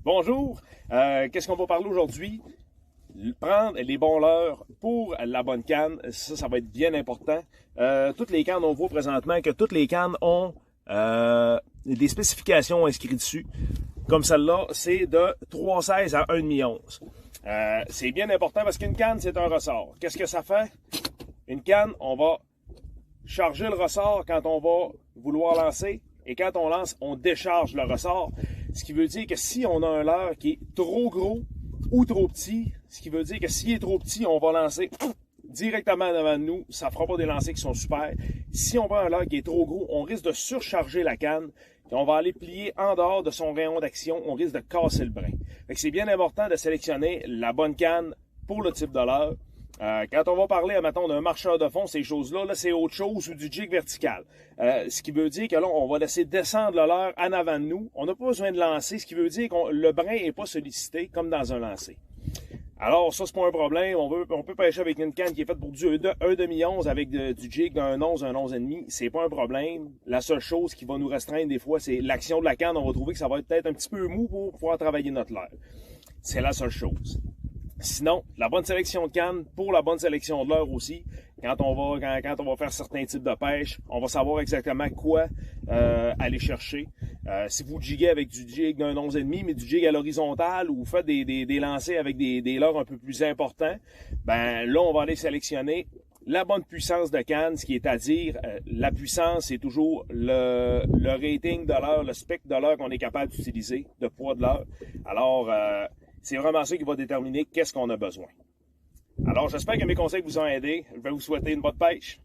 Bonjour, qu'est-ce qu'on va parler aujourd'hui? Prendre les bons leurres pour la bonne canne, ça va être bien important. Toutes les cannes, on voit présentement que toutes les cannes ont des spécifications inscrites dessus. Comme celle-là, c'est de 3,16 à 1,11 $. C'est bien important parce qu'une canne, c'est un ressort. Qu'est-ce que ça fait? Une canne, on va charger le ressort quand on va vouloir lancer. Et quand on lance, on décharge le ressort. Ce qui veut dire que si on a un leurre qui est trop gros ou trop petit, ce qui veut dire que s'il est trop petit, on va lancer directement devant nous. Ça ne fera pas des lancers qui sont super. Si on prend un leurre qui est trop gros, on risque de surcharger la canne. Et on va aller plier en dehors de son rayon d'action. On risque de casser le brin. C'est bien important de sélectionner la bonne canne pour le type de leurre. Quand on va parler, mettons, d'un marcheur de fond, ces choses-là, là, c'est autre chose, ou du jig vertical. Ce qui veut dire que là, on va laisser descendre le leurre en avant de nous. On n'a pas besoin de lancer, ce qui veut dire que le brin n'est pas sollicité comme dans un lancer. Alors, ça, c'est pas un problème. On peut pêcher avec une canne qui est faite pour du 1,5 avec du jig d'un 11, un 11,5. C'est pas un problème. La seule chose qui va nous restreindre des fois, c'est l'action de la canne. On va trouver que ça va être peut-être un petit peu mou pour pouvoir travailler notre leurre. C'est la seule chose. Sinon, la bonne sélection de canne pour la bonne sélection de leurre aussi. Quand on va faire certains types de pêche, on va savoir exactement quoi aller chercher. Si vous jiguez avec du jig d'un 11,5, mais du jig à l'horizontale, ou vous faites des lancers avec des leurres un peu plus importants, ben là, on va aller sélectionner la bonne puissance de canne, ce qui est à dire, la puissance, c'est toujours le rating de leurre, le spec de leurre qu'on est capable d'utiliser, de poids de leurre. Alors, c'est vraiment ça qui va déterminer qu'est-ce qu'on a besoin. Alors, j'espère que mes conseils vous ont aidé. Je vais vous souhaiter une bonne pêche.